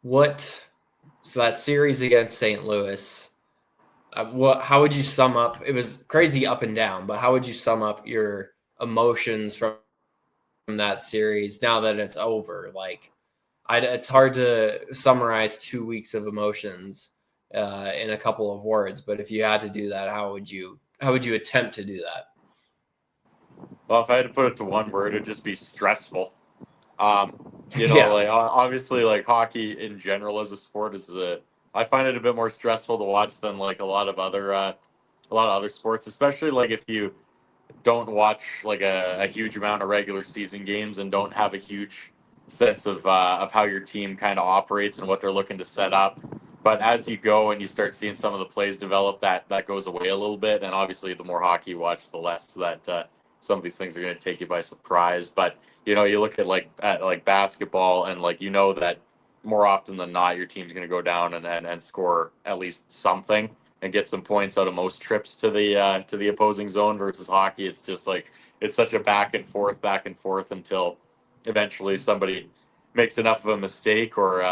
So that series against St. Louis, how would you sum up? It was crazy up and down, but how would you sum up your emotions from that series now that it's over? Like, it's hard to summarize 2 weeks of emotions in a couple of words. But if you had to do that, how would you attempt to do that? Well, if I had to put it to one word, it'd just be stressful. Yeah, Like obviously, like hockey in general as a sport I find it a bit more stressful to watch than like a lot of other sports, especially like if you don't watch like a huge amount of regular season games and don't have a huge sense of how your team kind of operates and what they're looking to set up. But as you go and you start seeing some of the plays develop, that goes away a little bit. And obviously, the more hockey you watch, the less that some of these things are going to take you by surprise. But you look at like basketball, and like that more often than not, your team's going to go down and score at least something and get some points out of most trips to the opposing zone. Versus hockey, it's just like it's such a back and forth until eventually somebody makes enough of a mistake or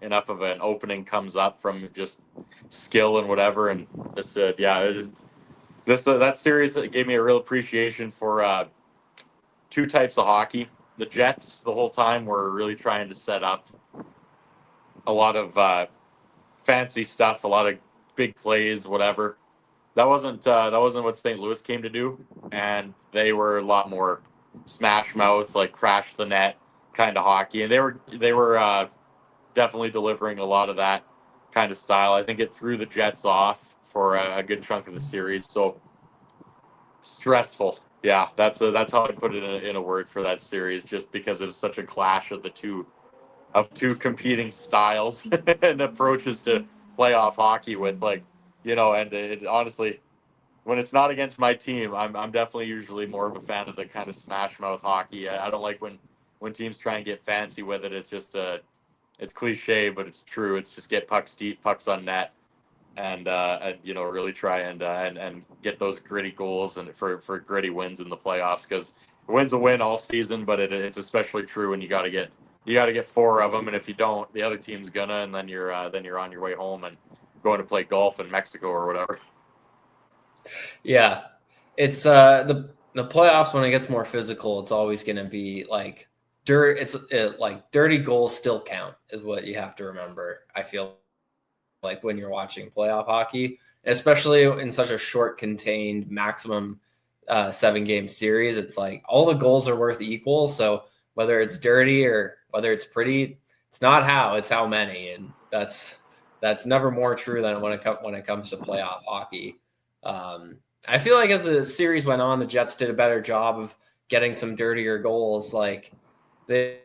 enough of an opening comes up from just skill and whatever. And this, that series that gave me a real appreciation for two types of hockey. The Jets, the whole time, were really trying to set up a lot of fancy stuff, a lot of big plays, whatever. That wasn't what St. Louis came to do, and they were a lot more smash mouth, like crash the net kind of hockey, and they were definitely delivering a lot of that kind of style. I think it threw the Jets off for a good chunk of the series. So stressful. Yeah, that's how I put it in a word for that series. Just because it was such a clash of two competing styles and approaches to playoff hockey with and it honestly when it's not against my team, I'm definitely usually more of a fan of the kind of smash mouth hockey. I don't like when teams try and get fancy with it. It's just it's cliche, but it's true. It's just get pucks deep, pucks on net, and really try and get those gritty goals and for gritty wins in the playoffs because win's a win all season, but it's especially true when you got to get four of them, and if you don't, the other team's gonna, and then you're on your way home and going to play golf in Mexico or whatever. yeah. It's the playoffs when it gets more physical. It's always going to be like like dirty goals still count is what you have to remember. I feel like when you're watching playoff hockey, especially in such a short, contained, maximum 7-game series, it's like all the goals are worth equal. So whether it's dirty or whether it's pretty, it's not it's how many, and that's never more true than when it comes to playoff hockey. I feel like as the series went on, the Jets did a better job of getting some dirtier goals. Like they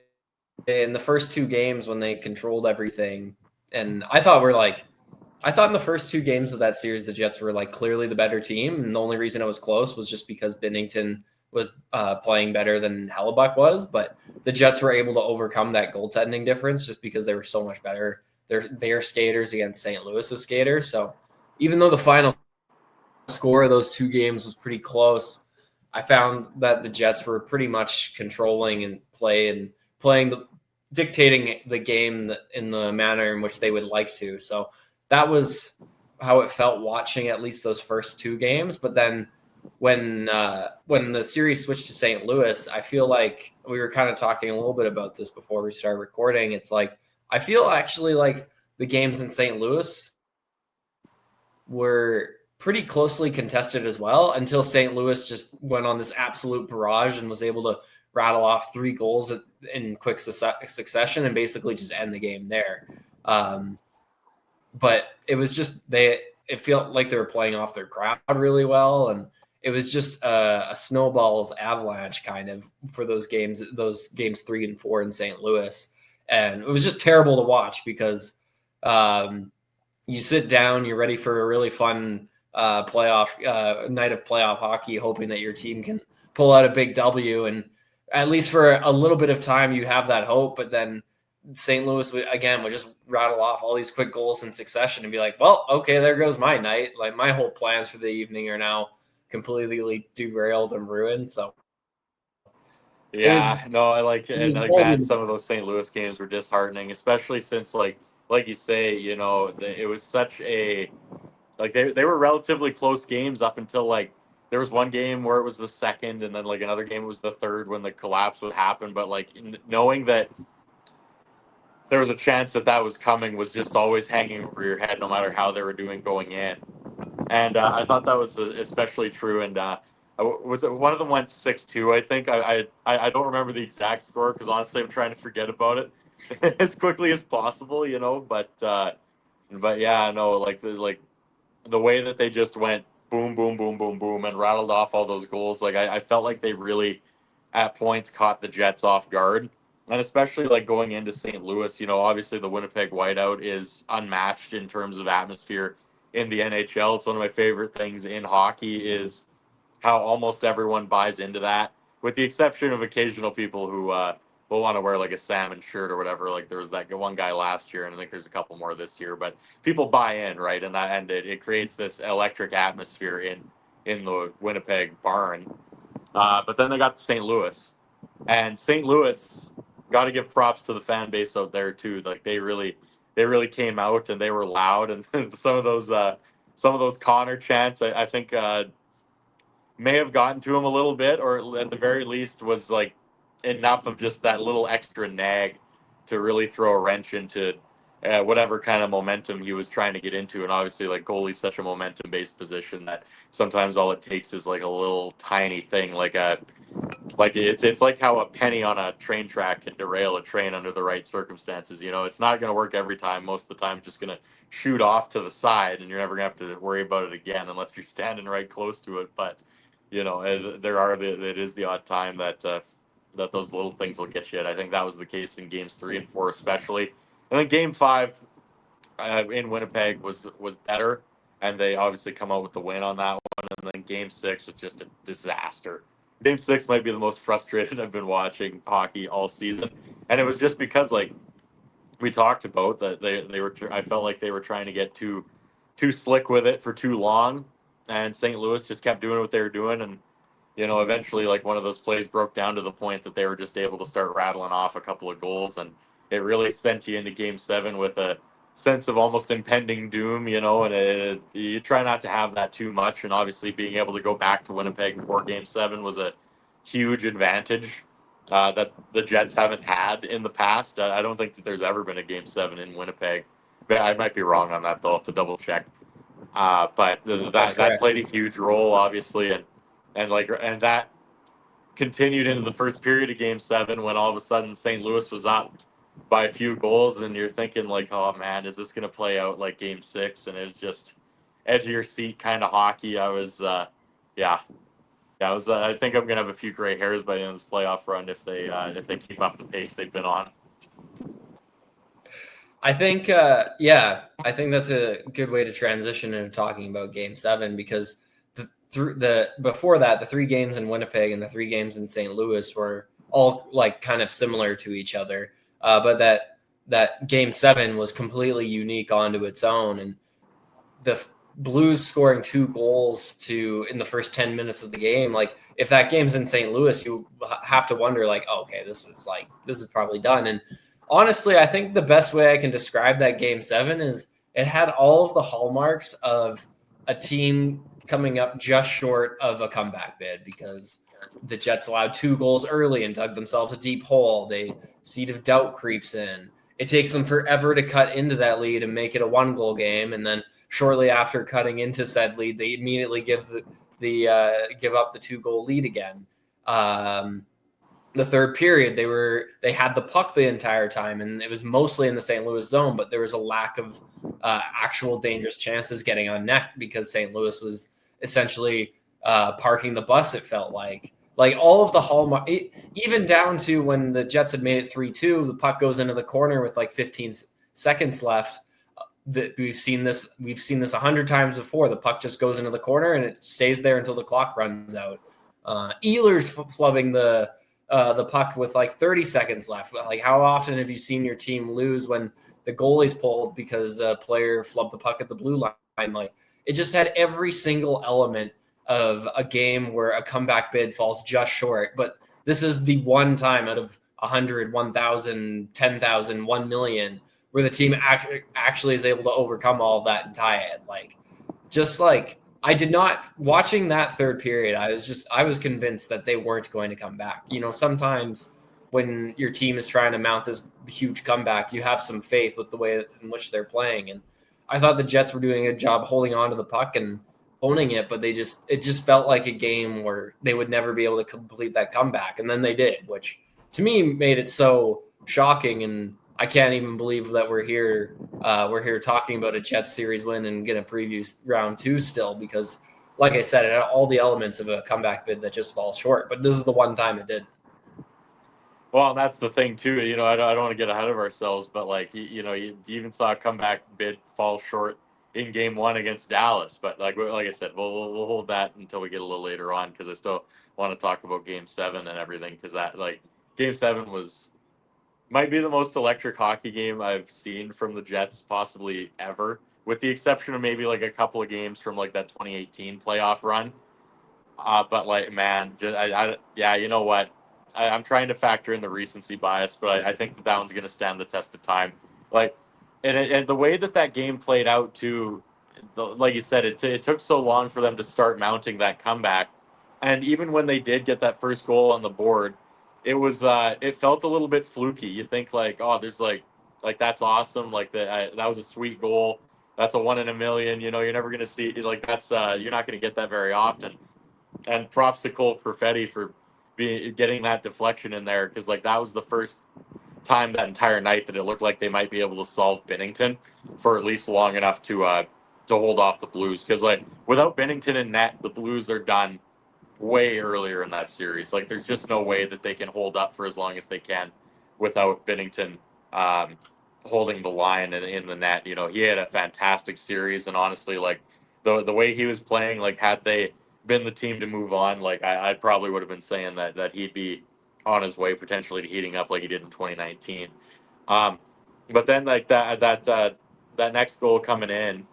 in the first 2 games when they controlled everything, and I thought in the first 2 games of that series, the Jets were like clearly the better team, and the only reason it was close was just because Binnington was playing better than Hellebuck was. But the Jets were able to overcome that goaltending difference just because they were so much better. Their skaters against St. Louis's skaters. So even though the final score of those 2 games was pretty close, I found that the Jets were pretty much controlling and playing dictating the game in the manner in which they would like to. So that was how it felt watching at least those first 2 games. But then when the series switched to St. Louis, I feel like we were kind of talking a little bit about this before we started recording. It's like I feel actually like the games in St. Louis were pretty closely contested as well until St. Louis just went on this absolute barrage and was able to rattle off 3 goals in quick succession and basically just end the game there. But it was just it felt like they were playing off their crowd really well, and it was just a snowball's avalanche kind of for those games 3 and 4 in St. Louis, and it was just terrible to watch because you sit down, you're ready for a really fun playoff night of playoff hockey, hoping that your team can pull out a big W, and at least for a little bit of time you have that hope, but then St. Louis would just rattle off all these quick goals in succession and be like, well, okay, there goes my night. Like my whole plans for the evening are now completely derailed and ruined. So It was Yeah, no, I like it and was like that. volume. Some of those St. Louis games were disheartening, especially since like you say, it was such a like they were relatively close games up until like there was one game where it was the second, and then like another game was the third when the collapse would happen. But like knowing that there was a chance that that was coming was just always hanging over your head, no matter how they were doing going in. And I thought that was especially true. And was it one of them went 6-2? I think I don't remember the exact score because honestly I'm trying to forget about it as quickly as possible, but yeah, no, like the way that they just went boom, boom, boom, boom, boom, and rattled off all those goals. Like I felt like they really, at points, caught the Jets off guard, and especially like going into St. Louis. Obviously the Winnipeg whiteout is unmatched in terms of atmosphere in the NHL. It's one of my favorite things in hockey is how almost everyone buys into that, with the exception of occasional people who will want to wear like a salmon shirt or whatever. Like there was that one guy last year, and I think there's a couple more this year. But people buy in, right? And it creates this electric atmosphere in the Winnipeg barn. But then they got to St. Louis, and St. Louis got to give props to the fan base out there too. Like they really came out and they were loud, and some of those Connor chants, I think may have gotten to him a little bit, or at the very least was like enough of just that little extra nag to really throw a wrench into whatever kind of momentum he was trying to get into. And obviously, like goalie's such a momentum based position that sometimes all it takes is like a little tiny thing, like it's like how a penny on a train track can derail a train under the right circumstances. It's not going to work every time. Most of the time, it's just going to shoot off to the side, and you're never going to have to worry about it again unless you're standing right close to it. But it is the odd time that those little things will get you. And I think that was the case in games 3 and 4, especially. And then game 5 in Winnipeg was better, and they obviously come out with the win on that one. And then game 6 was just a disaster. Game 6 might be the most frustrated I've been watching hockey all season, and it was just because like we talked about that they were. I felt like they were trying to get too slick with it for too long, and St. Louis just kept doing what they were doing, and eventually like one of those plays broke down to the point that they were just able to start rattling off a couple of goals, and it really sent you into game 7 with a sense of almost impending doom, and you try not to have that too much. And obviously being able to go back to Winnipeg before game 7 was a huge advantage that the Jets haven't had in the past. I don't think that there's ever been a game 7 in Winnipeg. But I might be wrong on that, though. I'll have to double check. But That's that correct. played a huge role, obviously, and that continued into the first period of Game 7 when all of a sudden St. Louis was up by a few goals, and you're thinking like, oh man, is this going to play out like Game 6? And it's just edge of your seat kind of hockey. Yeah, I was. I think I'm going to have a few gray hairs by the end of this playoff run if they keep up the pace they've been on. I think, I think that's a good way to transition into talking about Game 7 because before that, the 3 games in Winnipeg and the 3 games in St. Louis were all like kind of similar to each other, but that Game 7 was completely unique onto its own, and the Blues scoring 2 goals in the first 10 minutes of the game. Like if that game's in St. Louis, you have to wonder like, oh, okay, this is probably done. And honestly, I think the best way I can describe that Game 7 is it had all of the hallmarks of a team coming up just short of a comeback bid because the Jets allowed 2 goals early and dug themselves a deep hole. The seed of doubt creeps in. It takes them forever to cut into that lead and make it a 1-goal game, and then shortly after cutting into said lead, they immediately give up the 2-goal lead again. The third period, they had the puck the entire time, and it was mostly in the St. Louis zone, but there was a lack of actual dangerous chances getting on net because St. Louis was essentially parking the bus. It felt like all of the hallmark, even down to when the Jets had made it 3-2, the puck goes into the corner with like 15 seconds left. That we've seen this 100 times before. The puck just goes into the corner and it stays there until the clock runs out. Ehlers flubbing the puck with like 30 seconds left. Like how often have you seen your team lose when the goalie's pulled because a player flubbed the puck at the blue line? Like it just had every single element of a game where a comeback bid falls just short. But this is the one time out of 100, 1,000, 10,000, 1 million where the team actually is able to overcome all of that and tie it. Like, just like I did not watching that third period. I was convinced that they weren't going to come back. You know, sometimes when your team is trying to mount this huge comeback, you have some faith with the way in which they're playing. And I thought the Jets were doing a good job holding on to the puck and owning it, but it just felt like a game where they would never be able to complete that comeback. And then they did, which to me made it so shocking. And I can't even believe that we're here talking about a Jets series win and get a preview round 2 still, because like I said, it had all the elements of a comeback bid that just falls short. But this is the one time it did. Well, and that's the thing too. You know, I don't want to get ahead of ourselves, but like you even saw a comeback bid fall short in Game 1 against Dallas. But like I said, we'll hold that until we get a little later on, because I still want to talk about Game 7 and everything, because that like Game 7 might be the most electric hockey game I've seen from the Jets possibly ever, with the exception of maybe like a couple of games from like that 2018 playoff run. But like, man, just yeah, you know what? I'm trying to factor in the recency bias, but I think that one's going to stand the test of time. Like, and the way that game played out too, like you said, it took so long for them to start mounting that comeback, and even when they did get that first goal on the board, it felt a little bit fluky. You think like, oh, there's like that's awesome, like that was a sweet goal. That's a 1 in a million. You know, you're never going to see like that's you're not going to get that very often. And props to Cole Perfetti for getting that deflection in there, because like that was the first time that entire night that it looked like they might be able to solve Binnington for at least long enough to hold off the Blues. Because like without Binnington in net, the Blues are done way earlier in that series. Like there's just no way that they can hold up for as long as they can without Binnington holding the line in the net. You know, he had a fantastic series, and honestly, like the way he was playing, like had they been the team to move on, like I probably would have been saying that he'd be on his way potentially to heating up like he did in 2019. But then like that next goal coming in,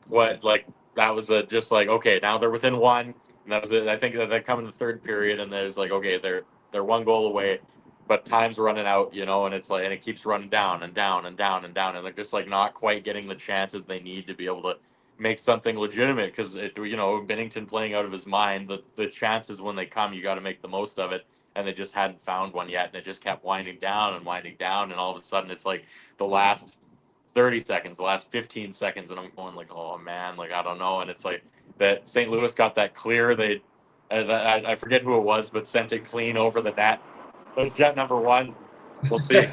what like that was just like, okay, now they're within one, and that was it. I think that they come in the third period, and there's like, okay, they're one goal away, but time's running out, you know, and it's like, and it keeps running down and down and down and down, and they're just like not quite getting the chances they need to be able to make something legitimate, because you know, Binnington playing out of his mind, the chances when they come, you got to make the most of it, and they just hadn't found one yet, and it just kept winding down, and all of a sudden it's like the last 30 seconds, the last 15 seconds, and I'm going like, oh man, like I don't know, and it's like that St. Louis got that clear, they I forget who it was, but sent it clean over the net. It was Jet number 1. We'll see.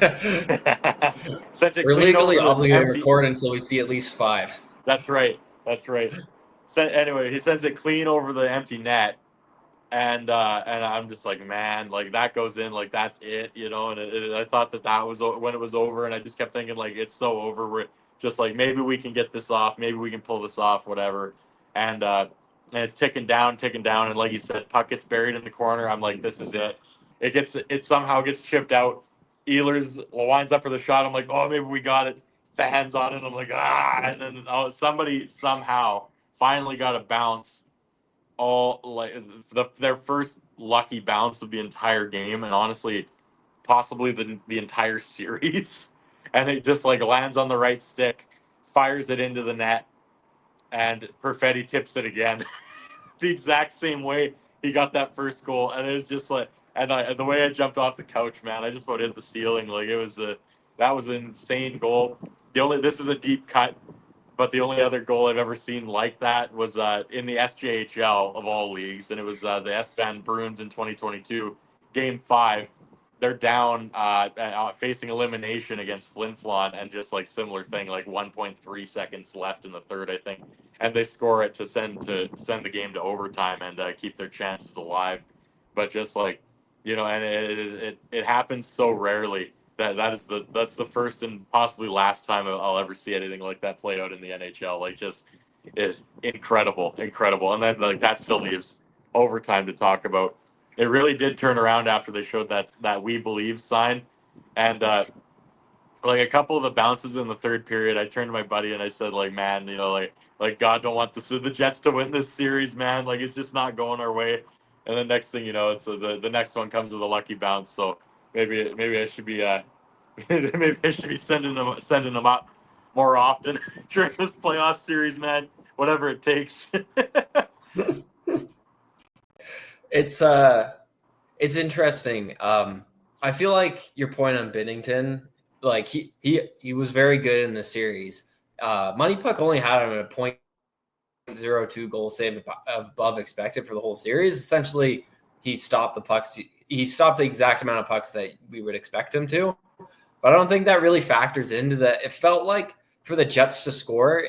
Sent it We're clean legally over the obligated to empty. record until we see at least 5. That's right. Anyway, he sends it clean over the empty net, and I'm just like, man, like that goes in, like that's it, you know. And I thought that was when it was over, and I just kept thinking like it's so over. We're just like, maybe we can get this off, maybe we can pull this off, whatever. And it's ticking down, and like you said, puck gets buried in the corner. I'm like, this is it. It somehow gets chipped out. Ehlers winds up for the shot. I'm like, oh, maybe we got it. The hands on it. I'm like, and then somebody somehow finally got a bounce, all like their first lucky bounce of the entire game, and honestly, possibly the entire series. And it just like lands on the right stick, fires it into the net, and Perfetti tips it again, the exact same way he got that first goal. And it was just like, and the way I jumped off the couch, man, I just about hit the ceiling. Like that was an insane goal. This is a deep cut, but the only other goal I've ever seen like that was in the SJHL of all leagues, and it was the S-Van Bruins in 2022, Game 5. They're down, facing elimination against Flin Flon, and just like similar thing, like 1.3 seconds left in the third, I think, and they score it to send the game to overtime and keep their chances alive. But just like, you know, and it happens so rarely. That's the first and possibly last time I'll ever see anything like that play out in the NHL. Like just incredible, and then like that still leaves overtime to talk about. It really did turn around after they showed that "We Believe" sign, and like a couple of the bounces in the third period, I turned to my buddy and I said, like, man, you know, like God don't want the Jets to win this series, man. Like it's just not going our way. and then next thing you know, it's the next one comes with a lucky bounce. So maybe I should be maybe I should be sending them up more often during this playoff series, man. Whatever it takes. It's interesting. I feel like your point on Binnington, like he was very good in the series. Money Puck only had him at a .02 goal save above expected for the whole series. Essentially, he stopped the pucks. He stopped the exact amount of pucks that we would expect him to. But I don't think that really factors into that. It felt like for the Jets to score,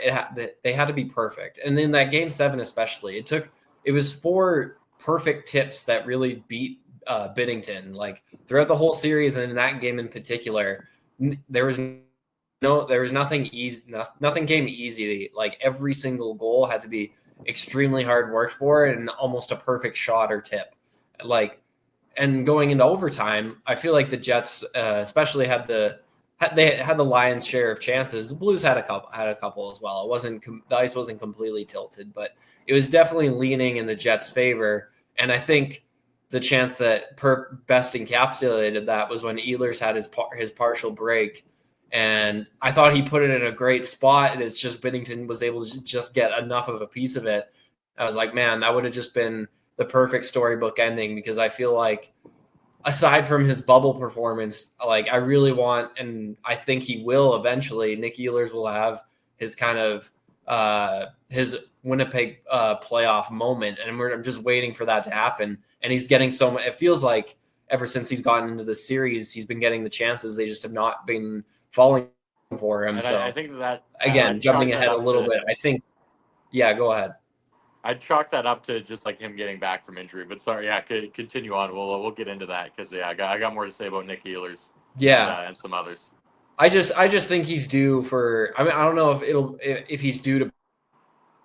they had to be perfect. And in that game 7 especially, it was 4 perfect tips that really beat Binnington. Like throughout the whole series and in that game in particular, there was nothing easy. Nothing came easy. Like every single goal had to be extremely hard worked for and almost a perfect shot or tip. Like, and going into overtime, I feel like the Jets, especially they had the lion's share of chances. The Blues had a couple as well. The ice wasn't completely tilted, but it was definitely leaning in the Jets' favor. And I think the chance that best encapsulated that was when Ehlers had his partial break. And I thought he put it in a great spot. And it's just Binnington was able to just get enough of a piece of it. I was like, man, that would have just been the perfect storybook ending, because I feel like aside from his bubble performance, like I really want, and I think he will eventually, Nick Ehlers will have his kind of his Winnipeg playoff moment. And I'm just waiting for that to happen. And he's getting so much. It feels like ever since he's gotten into the series, he's been getting the chances. They just have not been falling for him. And so I think that again, jumping ahead a little bit, I think, yeah, go ahead. I'd chalk that up to just like him getting back from injury. But sorry, yeah, continue on. We'll get into that because yeah, I got more to say about Nick Ehlers. And some others. I just think he's due for. I mean, I don't know if he's due to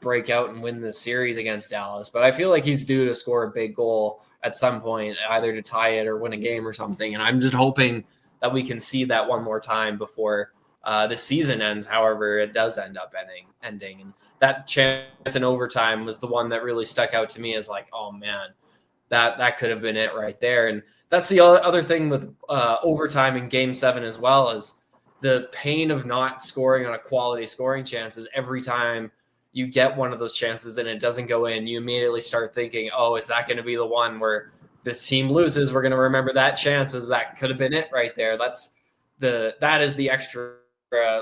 break out and win this series against Dallas, but I feel like he's due to score a big goal at some point, either to tie it or win a game or something. And I'm just hoping that we can see that one more time before the season ends. However, it does end up ending. And that chance in overtime was the one that really stuck out to me as like, oh man, that could have been it right there. And that's the other thing with overtime in Game 7 as well, is the pain of not scoring on a quality scoring chances. Every time you get one of those chances and it doesn't go in, you immediately start thinking, oh, is that going to be the one where this team loses? We're going to remember that chance as that could have been it right there. That is the extra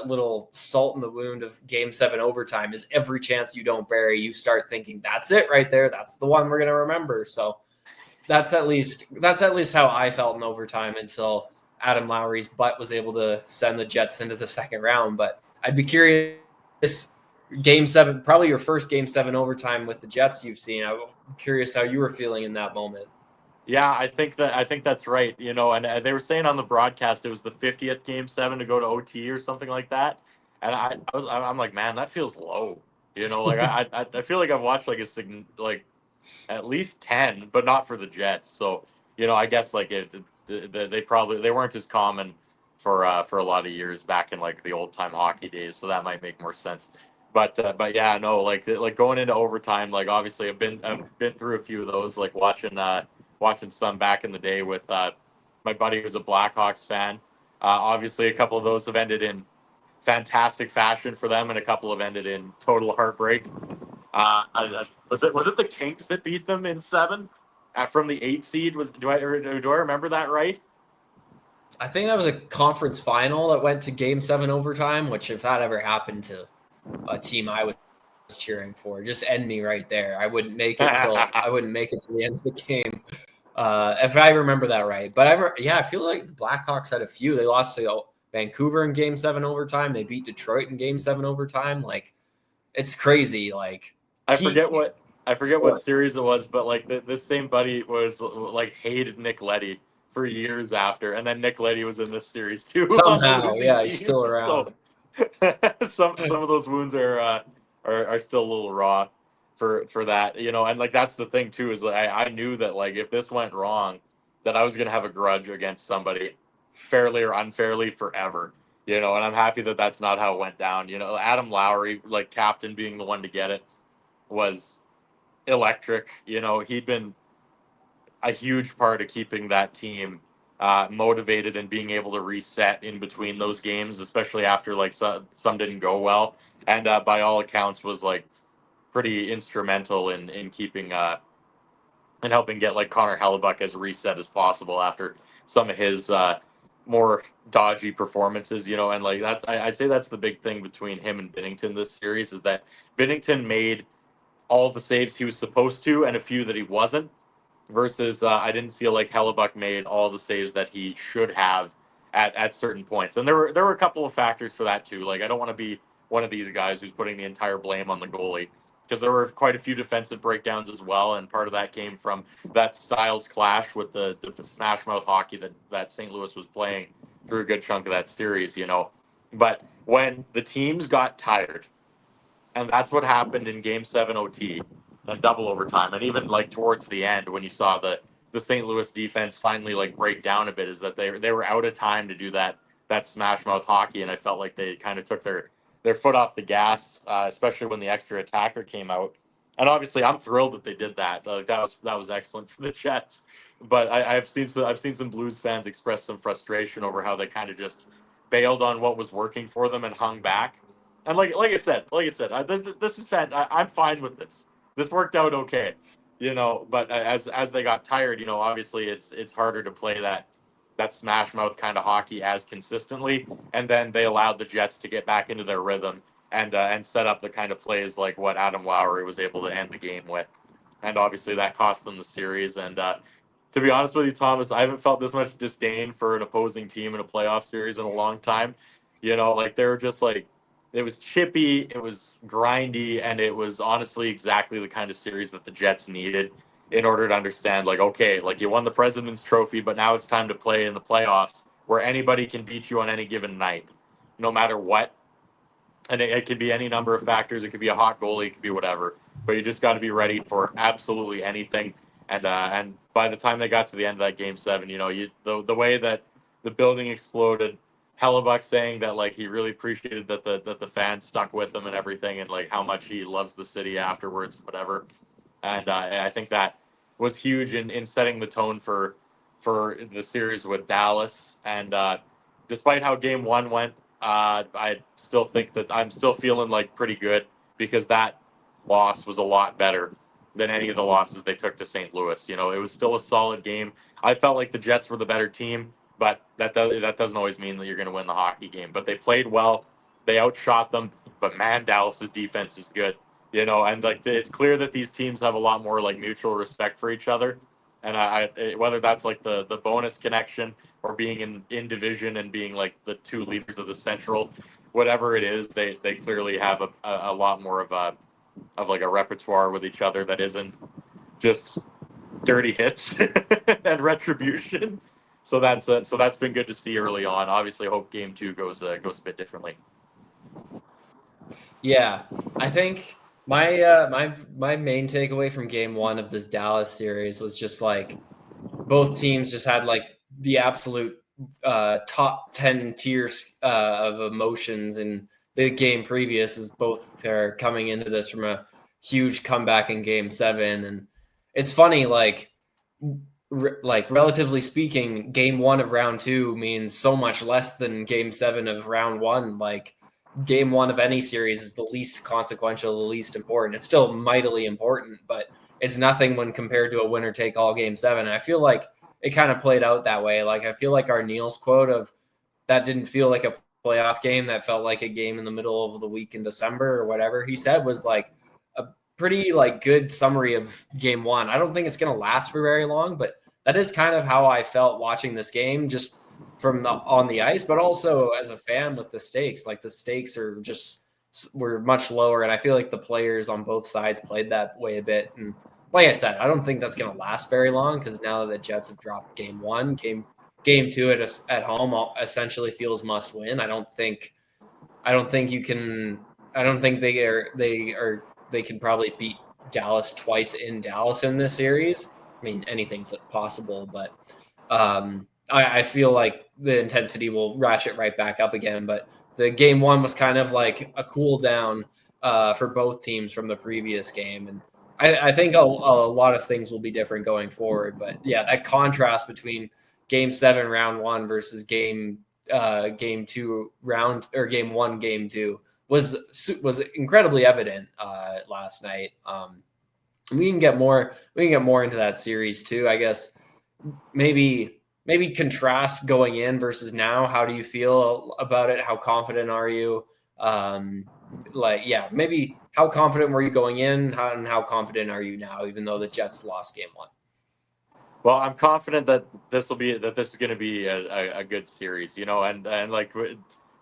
little salt in the wound of Game 7 overtime, is every chance you don't bury, you start thinking that's it right there. That's the one we're going to remember. So that's at least how I felt in overtime until Adam Lowry's butt was able to send the Jets into the second round. But I'd be curious, Game 7, probably your first Game 7 overtime with the Jets you've seen. I'm curious how you were feeling in that moment. Yeah, I think that's right. And they were saying on the broadcast it was the 50th Game 7 to go to OT or something like that. And I'm like, man, that feels low. Like I feel like I've watched like at least 10, but not for the Jets. So I guess like they weren't as common for a lot of years back in like the old time hockey days. So that might make more sense. But yeah, no, like going into overtime, like obviously I've been through a few of those, like watching some back in the day with my buddy who's a Blackhawks fan. Obviously, a couple of those have ended in fantastic fashion for them, and a couple have ended in total heartbreak. Was it the Kings that beat them in 7 from the 8 seed? Do I remember that right? I think that was a conference final that went to Game 7 overtime. Which, if that ever happened to a team I was cheering for, just end me right there. I wouldn't make it to the end of the game. If I remember that right. But I feel like the Blackhawks had a few. They lost to Vancouver in Game 7 overtime. They beat Detroit in Game 7 overtime. Like, it's crazy. Like, I forget what series it was, but like this same buddy was like hated Nick Leddy for years after, and then Nick Leddy was in this series too. Somehow, yeah, he's still around. So some of those wounds are still a little raw for that, and like that's the thing too, is like I knew that like if this went wrong, that I was gonna have a grudge against somebody, fairly or unfairly, forever. And I'm happy that that's not how it went down. Adam Lowry, like captain, being the one to get it was electric. He'd been a huge part of keeping that team motivated and being able to reset in between those games, especially after like some didn't go well. And by all accounts, was like pretty instrumental in keeping and helping get like Connor Hellebuck as reset as possible after some of his more dodgy performances, and like I'd say that's the big thing between him and Binnington this series is that Binnington made all the saves he was supposed to and a few that he wasn't, versus I didn't feel like Hellebuck made all the saves that he should have at certain points. And there were a couple of factors for that too. Like I don't want to be one of these guys who's putting the entire blame on the goalie, because there were quite a few defensive breakdowns as well, and part of that came from that styles clash with the smash mouth hockey that St. Louis was playing through a good chunk of that series. But when the teams got tired, and that's what happened in Game 7 OT and double overtime, and even like towards the end when you saw the St. Louis defense finally like break down a bit, is that they were out of time to do that smash mouth hockey, and I felt like they kind of took their foot off the gas, especially when the extra attacker came out. And obviously, I'm thrilled that they did that. Like that was excellent for the Jets. But I've seen some Blues fans express some frustration over how they kind of just bailed on what was working for them and hung back. And like I said, this is fan. I'm fine with this. This worked out okay. But as they got tired, obviously it's harder to play that smash mouth kind of hockey as consistently. And then they allowed the Jets to get back into their rhythm and set up the kind of plays like what Adam Lowry was able to end the game with. And obviously that cost them the series. And to be honest with you, Thomas, I haven't felt this much disdain for an opposing team in a playoff series in a long time. Like they were just like, it was chippy, it was grindy, and it was honestly exactly the kind of series that the Jets needed in order to understand, like, okay, like you won the President's Trophy, but now it's time to play in the playoffs where anybody can beat you on any given night, no matter what. And it could be any number of factors. It could be a hot goalie, it could be whatever. But you just got to be ready for absolutely anything. And by the time they got to the end of that Game 7, the way that the building exploded, Hellebuck saying that like he really appreciated that the fans stuck with him and everything, and like how much he loves the city afterwards, whatever. And I think that was huge in setting the tone for the series with Dallas. And despite how Game 1 went, I still think that I'm still feeling like pretty good, because that loss was a lot better than any of the losses they took to St. Louis. It was still a solid game. I felt like the Jets were the better team, but that doesn't always mean that you're going to win the hockey game. But they played well. They outshot them. But man, Dallas's defense is good. And like it's clear that these teams have a lot more like mutual respect for each other. And whether that's like the bonus connection or being in division and being like the two leaders of the Central, whatever it is, they clearly have a lot more of like a repertoire with each other that isn't just dirty hits and retribution. So that's been good to see early on. Obviously, I hope Game 2 goes a bit differently. Yeah, I think my main takeaway from Game 1 of this Dallas series was just like both teams just had like the absolute top 10 tiers of emotions in the game previous, as both are coming into this from a huge comeback in Game 7. And it's funny, like relatively speaking, Game 1 of round 2 means so much less than Game 7 of round 1. Like Game 1 of any series is the least consequential, the least important. It's still mightily important, but it's nothing when compared to a winner take all Game 7. And I feel like it kind of played out that way. Like I feel like our Neil's quote of that didn't feel like a playoff game, that felt like a game in the middle of the week in December or whatever he said, was like a pretty like good summary of Game 1. I don't think it's going to last for very long, but that is kind of how I felt watching this game, just from on the ice, but also as a fan with the stakes. Like the stakes were much lower, and I feel like the players on both sides played that way a bit. And like I said, I don't think that's going to last very long, because now that the Jets have dropped Game 1, Game 2 at home essentially feels must win. I don't think you can. I don't think they can probably beat Dallas twice in Dallas in this series. I mean, anything's possible, but I feel like the intensity will ratchet right back up again. But the Game 1 was kind of like a cool down for both teams from the previous game. And I think a lot of things will be different going forward. But yeah, that contrast between Game 7, Round 1 versus Game 2, Game 1, Game 2 was incredibly evident last night. We can get more into that series too. I guess maybe contrast going in versus now. How do you feel about it? How confident are you? Maybe how confident were you going in, and how confident are you now, even though the Jets lost Game 1? Well, I'm confident that this is going to be a good series, and like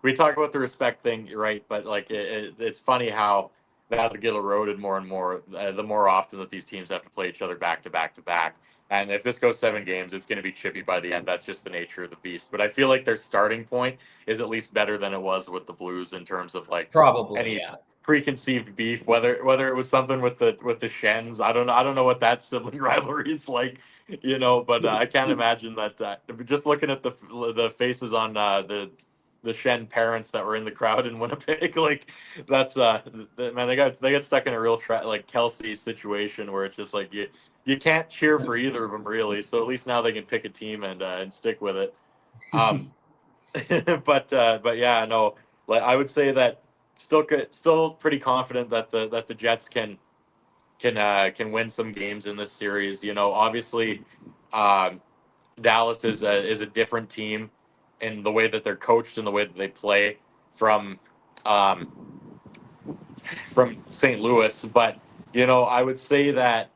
we talk about the respect thing, right? But like it's funny how that'll get eroded more and more the more often that these teams have to play each other back to back to back. And if this goes 7 games, it's going to be chippy by the end. That's just the nature of the beast. But I feel like their starting point is at least better than it was with the Blues in terms of like Probably, any yeah. preconceived beef. Whether it was something with the Shens, I don't know what that sibling rivalry is like, But I can't imagine that. Just looking at the faces on the Shen parents that were in the crowd in Winnipeg, like that's man, they got stuck in a real like Kelsey situation where it's just like you can't cheer for either of them really. So at least now they can pick a team and stick with it. Um, but yeah, no, like I would say that still pretty confident that the Jets can win some games in this series. Obviously, um, Dallas is a different team in the way that they're coached and the way that they play from um, St. Louis. But I would say that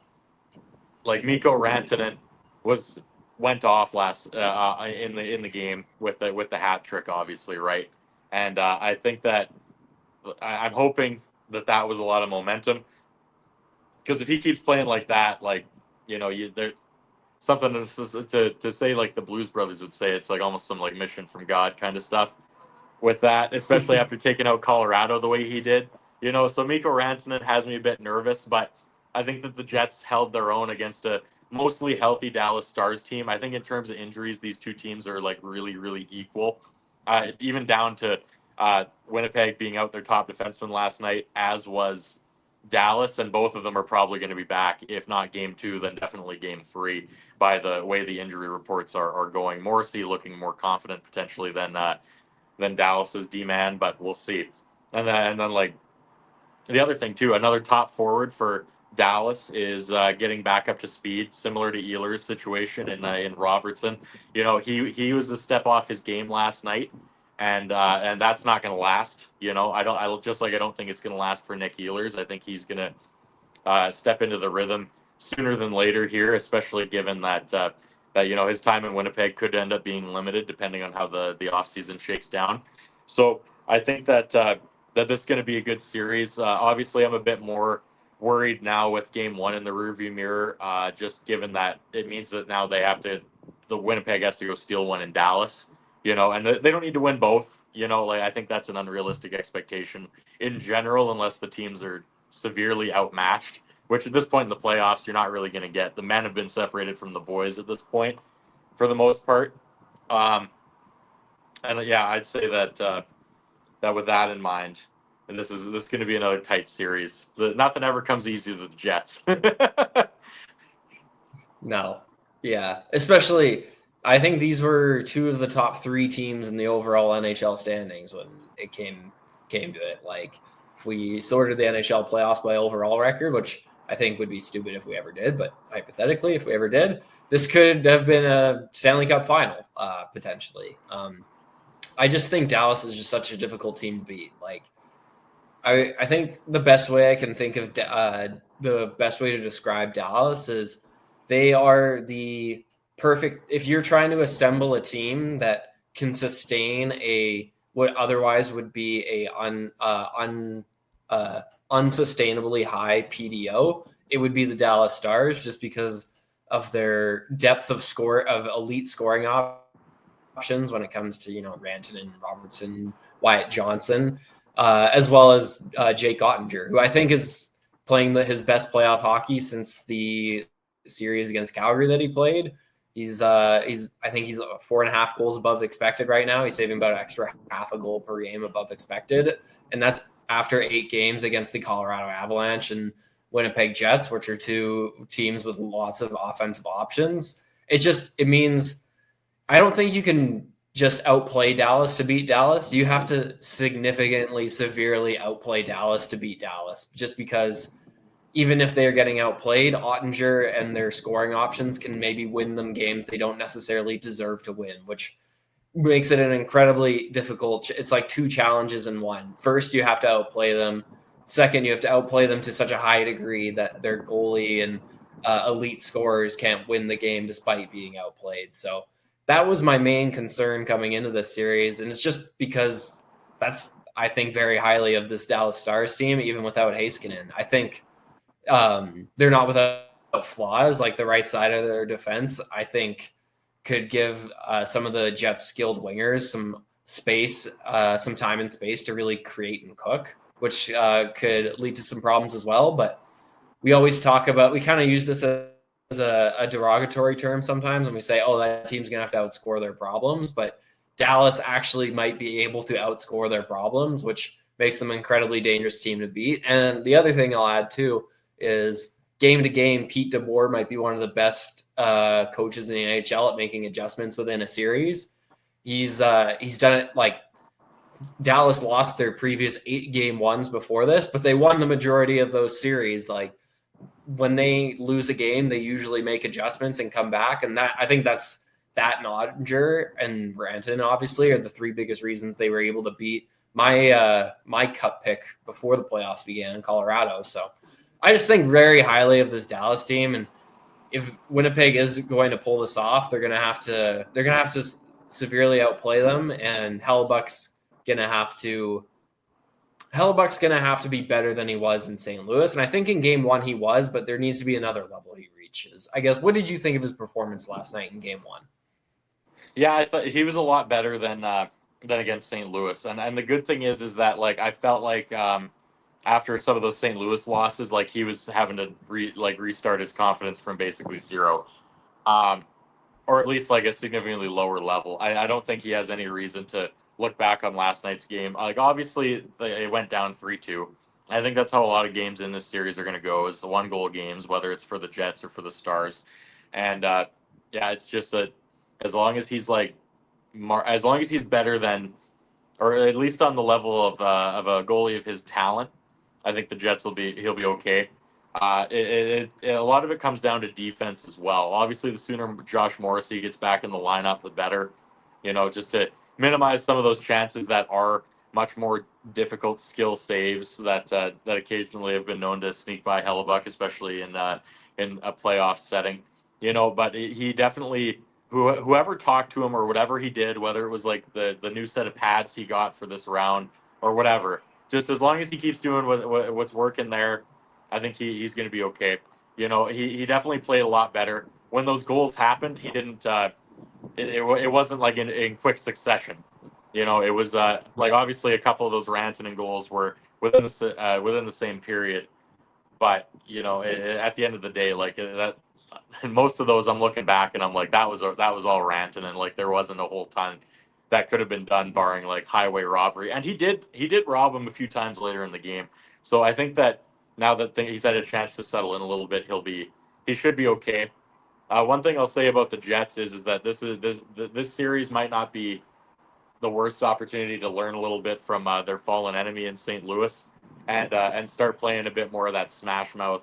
like Mikko Rantanen went off last in the game with the hat trick, obviously, right? And I think that I'm hoping that was a lot of momentum because if he keeps playing like that, like there something to say like the Blues Brothers would say, it's like almost some like mission from God kind of stuff with that, especially after taking out Colorado the way he did. So Mikko Rantanen has me a bit nervous, but I think that the Jets held their own against a mostly healthy Dallas Stars team. I think in terms of injuries, these two teams are like really, really equal, even down to Winnipeg being out their top defenseman last night, as was Dallas, and both of them are probably going to be back, if not Game 2, then definitely Game 3, by the way the injury reports are going. Morrissey looking more confident potentially than Dallas's D-man, but we'll see. And then like the other thing too, another top forward for Dallas is getting back up to speed, similar to Ehlers' situation in Robertson. He was a step off his game last night, and that's not going to last. I don't think it's going to last for Nick Ehlers. I think he's going to step into the rhythm sooner than later here, especially given that his time in Winnipeg could end up being limited depending on how the offseason shakes down. So I think that this is going to be a good series. Obviously, I'm a bit more worried now with Game 1 in the rearview mirror, just given that it means that now the Winnipeg has to go steal one in Dallas, and they don't need to win both. Like I think that's an unrealistic expectation in general, unless the teams are severely outmatched, which at this point in the playoffs, you're not really going to get. The men have been separated from the boys at this point for the most part. And yeah, I'd say that with that in mind, and this is going to be another tight series. Nothing ever comes easy to the Jets. No. Yeah. Especially, I think these were two of the top 3 teams in the overall NHL standings when it came to it. Like, if we sorted the NHL playoffs by overall record, which I think would be stupid if we ever did, but hypothetically, if we ever did, this could have been a Stanley Cup final, potentially. I just think Dallas is just such a difficult team to beat. Like, I think the best way I can think of the best way to describe Dallas is they are the perfect. If you're trying to assemble a team that can sustain what otherwise would be a unsustainably high PDO, it would be the Dallas Stars, just because of their depth of elite scoring options when it comes to Rantanen, Robertson, Wyatt Johnson, as well as Jake Ottinger, who I think is playing his best playoff hockey since the series against Calgary that he played. I think he's 4.5 goals above expected right now. He's saving about an extra half a goal per game above expected, and that's after 8 games against the Colorado Avalanche and Winnipeg Jets, which are two teams with lots of offensive options. It means I don't think you can just outplay Dallas to beat Dallas. You have to significantly, severely outplay Dallas to beat Dallas, just because even if they're getting outplayed, Ottinger and their scoring options can maybe win them games they don't necessarily deserve to win, which makes it an incredibly difficult. It's like two challenges in one. First, you have to outplay them. Second, you have to outplay them to such a high degree that their goalie and elite scorers can't win the game despite being outplayed. So that was my main concern coming into this series. And it's just because I think very highly of this Dallas Stars team, even without Heiskanen. I think they're not without flaws. Like the right side of their defense, I think could give some of the Jets' skilled wingers some space, some time and space to really create and cook, which could lead to some problems as well. But we always talk about, we kind of use this as a derogatory term sometimes when we say, oh, that team's going to have to outscore their problems. But Dallas actually might be able to outscore their problems, which makes them an incredibly dangerous team to beat. And the other thing I'll add too is game to game, Pete DeBoer might be one of the best coaches in the NHL at making adjustments within a series. He's done it. Like Dallas lost their previous 8 game ones before this, but they won the majority of those series. Like when they lose a game, they usually make adjustments and come back. And that, I think that's that, Nodger and Ranton obviously are the 3 biggest reasons they were able to beat my cup pick before the playoffs began in Colorado. So I just think very highly of this Dallas team, and if Winnipeg is going to pull this off, they're going to have to severely outplay them, and Hellebuck's going to have to be better than he was in St. Louis. And I think in game 1 he was, but there needs to be another level he reaches. I guess, what did you think of his performance last night in game 1? Yeah, I thought he was a lot better than against St. Louis. And the good thing is that like I felt like after some of those St. Louis losses, like he was having to restart his confidence from basically zero, or at least like a significantly lower level. I don't think he has any reason to look back on last night's game. Like obviously it went down 3-2. I think that's how a lot of games in this series are going to go, is the 1-goal games, whether it's for the Jets or for the Stars. And yeah, it's just that as long as he's as long as he's better than, or at least on the level of a goalie of his talent, I think the Jets he'll be okay. A lot of it comes down to defense as well. Obviously, the sooner Josh Morrissey gets back in the lineup, the better. Just to minimize some of those chances that are much more difficult skill saves that occasionally have been known to sneak by Hellebuck, especially in a playoff setting. But he definitely, whoever talked to him or whatever he did, whether it was like the new set of pads he got for this round or whatever, just as long as he keeps doing what's working there, I think he's going to be okay. He definitely played a lot better. When those goals happened, he didn't. It wasn't like in quick succession. It was like obviously a couple of those Rantanen goals were within the same period, but at the end of the day, like that, and most of those I'm looking back and I'm like that was all Rantanen. Like there wasn't a whole ton that could have been done, barring like highway robbery. And he did rob him a few times later in the game. So I think that now that he's had a chance to settle in a little bit, he should be okay. One thing I'll say about the Jets is that this series might not be the worst opportunity to learn a little bit from their fallen enemy in St. Louis, and start playing a bit more of that smash mouth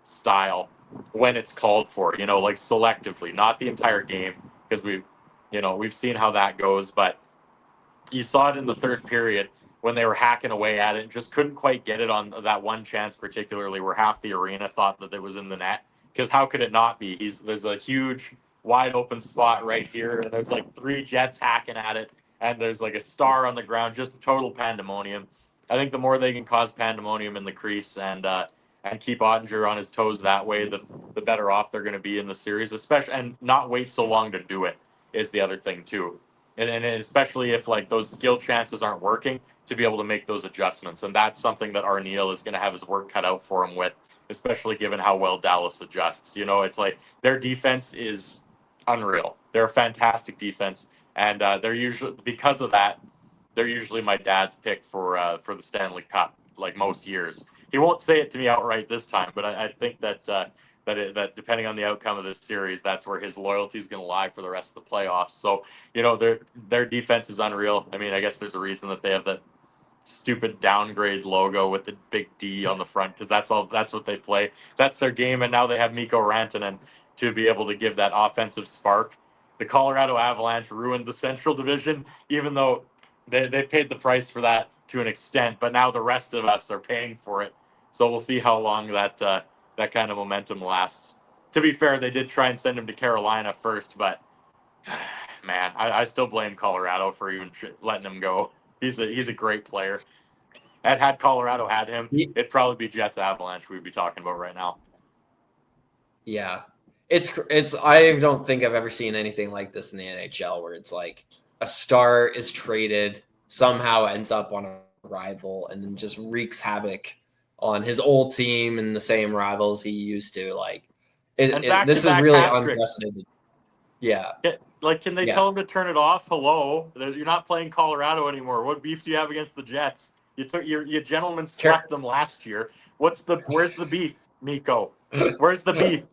style when it's called for. Like selectively, not the entire game, because we've seen how that goes. But you saw it in the third period when they were hacking away at it and just couldn't quite get it on that one chance, particularly where half the arena thought that it was in the net. Because how could it not be? There's a huge wide open spot right here, and there's like 3 Jets hacking at it, and there's like a star on the ground, just total pandemonium. I think the more they can cause pandemonium in the crease and keep Ottinger on his toes that way, the better off they're going to be in the series, especially, and not wait so long to do it is the other thing too. And especially if like those skill chances aren't working, to be able to make those adjustments. And that's something that Arneal is going to have his work cut out for him with, especially given how well Dallas adjusts. It's like their defense is unreal. They're a fantastic defense. And they're usually, because of that, they're usually my dad's pick for the Stanley Cup, like most years. He won't say it to me outright this time, but I think that depending on the outcome of this series, that's where his loyalty is going to lie for the rest of the playoffs. So their defense is unreal. I mean, I guess there's a reason that they have that stupid downgrade logo with the big D on the front, because that's what they play. That's their game, and now they have Mikko Rantanen to be able to give that offensive spark. The Colorado Avalanche ruined the Central Division, even though they paid the price for that to an extent, but now the rest of us are paying for it. So we'll see how long that kind of momentum lasts. To be fair, they did try and send him to Carolina first, but man, I still blame Colorado for even letting him go. He's a great player. And had Colorado had him, it'd probably be Jets Avalanche we'd be talking about right now. Yeah. It's I don't think I've ever seen anything like this in the NHL, where it's like a star is traded, somehow ends up on a rival, and then just wreaks havoc on his old team and the same rivals he used to. Like this is really unprecedented. Yeah. Can they tell him to turn it off? Hello, you're not playing Colorado anymore. What beef do you have against the Jets? You gentlemen swept them last year. Where's the beef, Mikko? Where's the beef?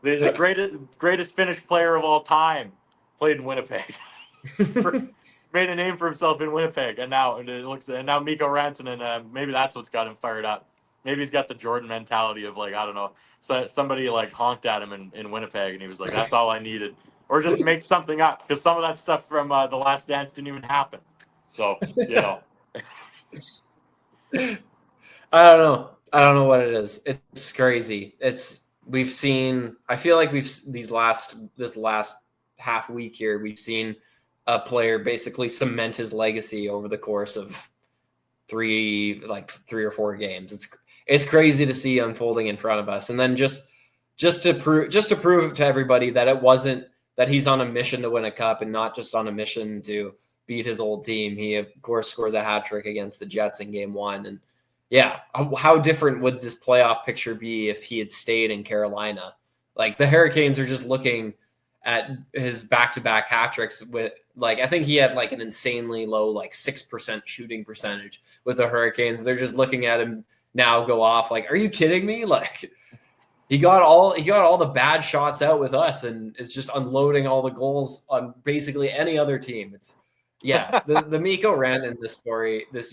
The greatest Finnish player of all time played in Winnipeg. Made a name for himself in Winnipeg, and now Mikko Rantanen. Maybe that's what's got him fired up. Maybe he's got the Jordan mentality of, like, I don't know. So somebody like honked at him in Winnipeg, and he was like, "That's all I needed," or just make something up, because some of that stuff from The Last Dance didn't even happen. So I don't know what it is. It's crazy. I feel like this last half week here, we've seen a player basically cement his legacy over the course of three or four games. It's crazy to see unfolding in front of us. And then just to prove to everybody that it wasn't that he's on a mission to win a cup and not just on a mission to beat his old team. He of course scores a hat trick against the Jets in game 1. And yeah, how different would this playoff picture be if he had stayed in Carolina? Like, the Hurricanes are just looking at his back-to-back hat tricks with, like, I think he had like an insanely low, like 6% shooting percentage with the Hurricanes. They're just looking at him now go off. Like, are you kidding me? Like, he got all the bad shots out with us, and is just unloading all the goals on basically any other team. The Mikko Rantanen the story this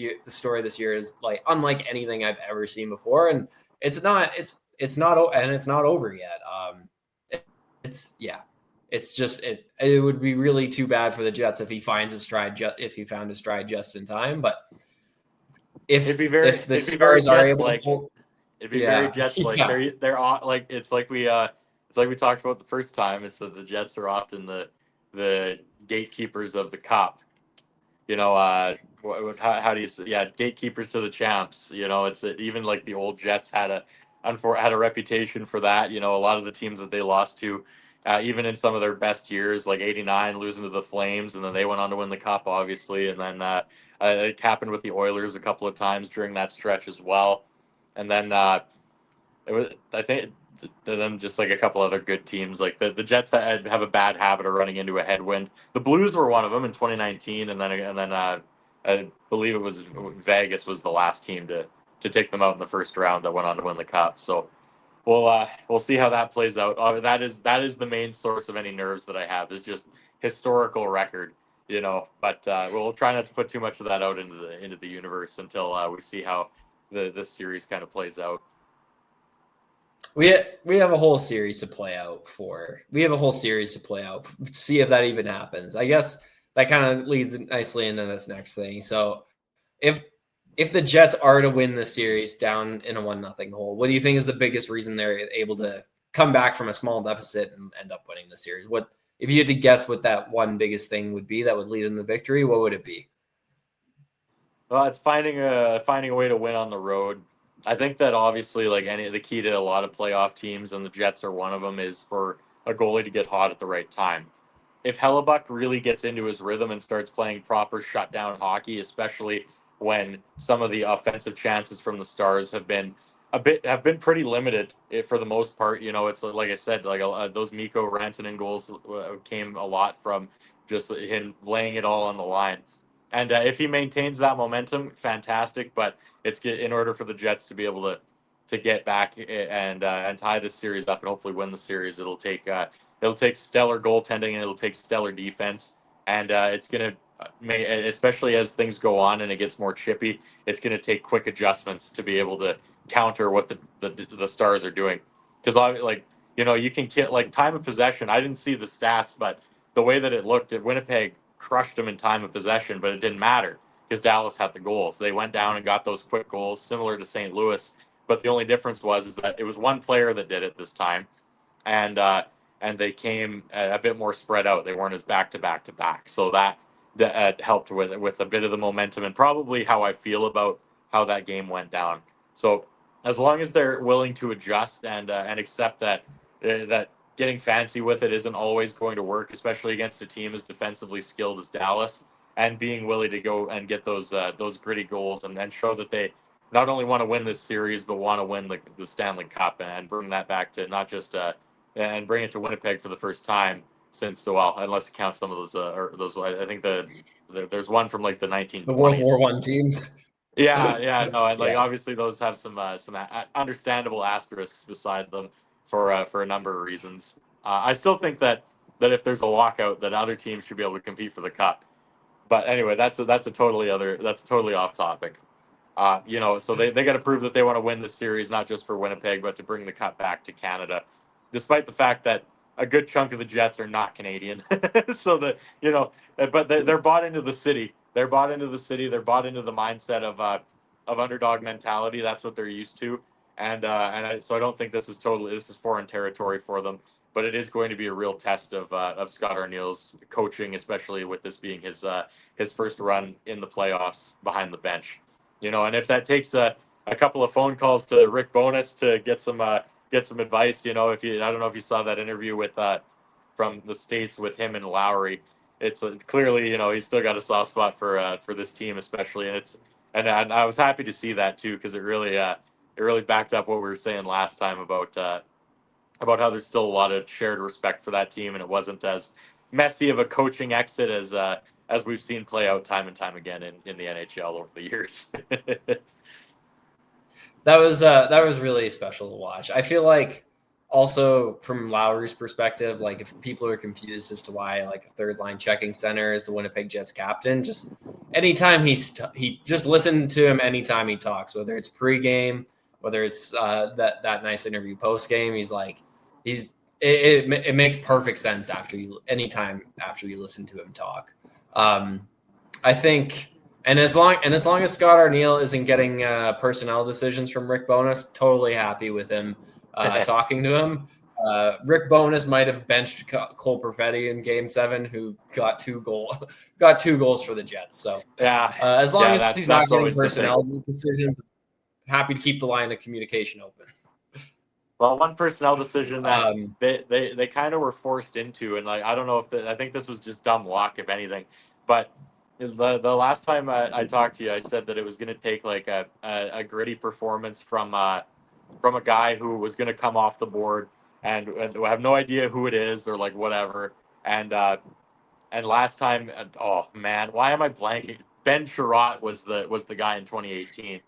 year is like unlike anything I've ever seen before, and it's not over yet. It would be really too bad for the Jets if he found his stride just in time. But if the Stars are able to pull, it'd be very Jets like. Yeah. They're like, it's like we talked about the first time. It's that the Jets are often the gatekeepers of the cup. How do you say? Yeah, gatekeepers to the champs. It's even like the old Jets had a reputation for that. A lot of the teams that they lost to, even in some of their best years, like '89, losing to the Flames, and then they went on to win the cup, obviously. And then it happened with the Oilers a couple of times during that stretch as well. And then then just like a couple other good teams, like the Jets have a bad habit of running into a headwind. The Blues were one of them in 2019, and then I believe it was Vegas was the last team to take them out in the first round that went on to win the cup. So we'll see how that plays out. That is the main source of any nerves that I have, is just historical record, But we'll try not to put too much of that out into the universe until we see how this series kind of plays out. We have a whole series to play out to see if that even happens. I guess that kind of leads nicely into this next thing. So if the Jets are to win the series down in a 1-0 hole, what do you think is the biggest reason they're able to come back from a small deficit and end up winning the series? What, if you had to guess what that one biggest thing would be that would lead in the victory, what would it be? Well, it's finding a way to win on the road. I think that obviously, like the key to a lot of playoff teams, and the Jets are one of them, is for a goalie to get hot at the right time. If Hellebuck really gets into his rhythm and starts playing proper shutdown hockey, especially when some of the offensive chances from the Stars have been pretty limited for the most part. It's like I said, like those Mikko Rantanen goals came a lot from just him laying it all on the line. And if he maintains that momentum, fantastic. But in order for the Jets to be able to get back and tie this series up and hopefully win the series, it'll take stellar goaltending and it'll take stellar defense. And it's gonna, especially as things go on and it gets more chippy, it's gonna take quick adjustments to be able to counter what the Stars are doing. Because you can get like time of possession. I didn't see the stats, but the way that it looked at Winnipeg crushed them in time of possession, but it didn't matter because Dallas had the goals. They went down and got those quick goals, similar to St. Louis. But the only difference is that it was one player that did it this time, and they came a bit more spread out. They weren't as back to back to back, so that helped with a bit of the momentum and probably how I feel about how that game went down. So as long as they're willing to adjust and accept that getting fancy with it isn't always going to work, especially against a team as defensively skilled as Dallas, and being willing to go and get those gritty goals and show that they not only want to win this series but want to win the Stanley Cup and bring that back to not just and bring it to Winnipeg for the first time since, well, unless you count some of those I think there's one from like the 1920s. The World War I teams. Yeah, no, and Yeah. obviously those have some understandable asterisks beside them for a number of reasons. I still think that if there's a lockout, that other teams should be able to compete for the cup. But anyway, that's totally off topic. So they got to prove that they want to win this series, not just for Winnipeg, but to bring the cup back to Canada, despite the fact that a good chunk of the Jets are not Canadian. So but they're bought into the city. They're bought into the city. They're bought into the mindset of underdog mentality. That's what they're used to. So I don't think this is foreign territory for them. But it is going to be a real test of Scott Arniel's coaching, especially with this being his first run in the playoffs behind the bench. And if that takes a couple of phone calls to Rick Bowness to get some advice, I don't know if you saw that interview with from the States with him and Lowry. It's clearly, he's still got a soft spot for this team, especially, and I was happy to see that too, because it really backed up what we were saying last time about how there's still a lot of shared respect for that team, and it wasn't as messy of a coaching exit as we've seen play out time and time again in the NHL over the years. That was really special to watch. I feel like also from Lowry's perspective, like if people are confused as to why like a third line checking center is the Winnipeg Jets captain, just anytime he just listen to him anytime he talks, whether it's pregame, whether it's that nice interview post game, it makes perfect sense anytime after you listen to him talk. I think. And as long as Scott Arniel isn't getting personnel decisions from Rick Bowness, totally happy with him talking to him. Rick Bowness might have benched Cole Perfetti in Game 7, who got two goals for the Jets. So as long as he's not getting personnel decisions, happy to keep the line of communication open. Well, one personnel decision that they kind of were forced into, and I don't know if I think this was just dumb luck, if anything, but. The last time I talked to you, I said that it was going to take like a gritty performance from a guy who was going to come off the board and have no idea who it is or like whatever. And last time, oh man, why am I blanking? Ben Sherratt was the guy in 2018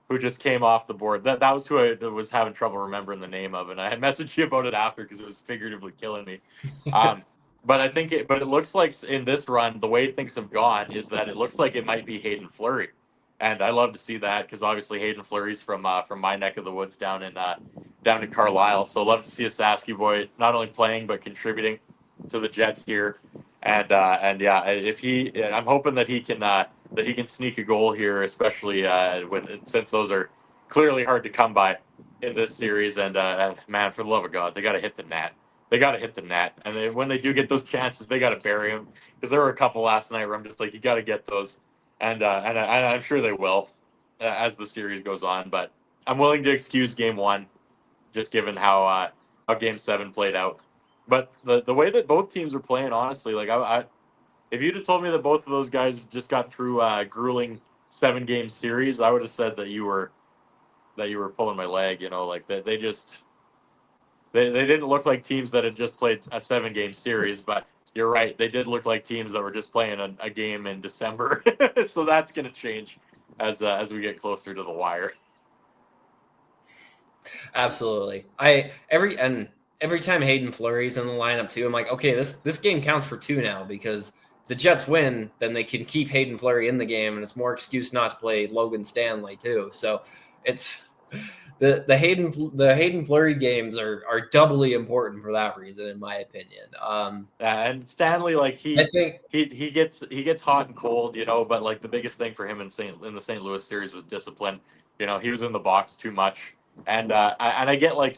who just came off the board. That was who I was having trouble remembering the name of, and I had messaged you about it after because it was figuratively killing me. But it looks like in this run, the way things have gone is that it looks like it might be Hayden Fleury, and I love to see that because obviously Hayden Fleury's from my neck of the woods down in Carlisle. So love to see a Sasky boy not only playing but contributing to the Jets here, and yeah, I'm hoping that he can sneak a goal here, especially since those are clearly hard to come by in this series. And man, for the love of God, they got to hit the net. They got to hit the net, and when they do get those chances, they got to bury them. Because there were a couple last night where I'm just like, you got to get those, and I'm sure they will as the series goes on. But I'm willing to excuse Game 1, just given how Game 7 played out. But the way that both teams are playing, honestly, like if you'd have told me that both of those guys just got through a grueling 7-game series, I would have said that you were pulling my leg. Like that they didn't look like teams that had just played a 7-game series, but you're right. They did look like teams that were just playing a game in December. So that's going to change as we get closer to the wire. Absolutely. Every time Hayden Fleury's in the lineup too, I'm like, okay, this game counts for 2 now, because the Jets win, then they can keep Hayden Fleury in the game, and it's more excuse not to play Logan Stanley too. So it's the Hayden Fleury games are doubly important for that reason, in my opinion. And Stanley, like I think he gets hot and cold, but like the biggest thing for him in the St. Louis series was discipline. He was in the box too much. And I get like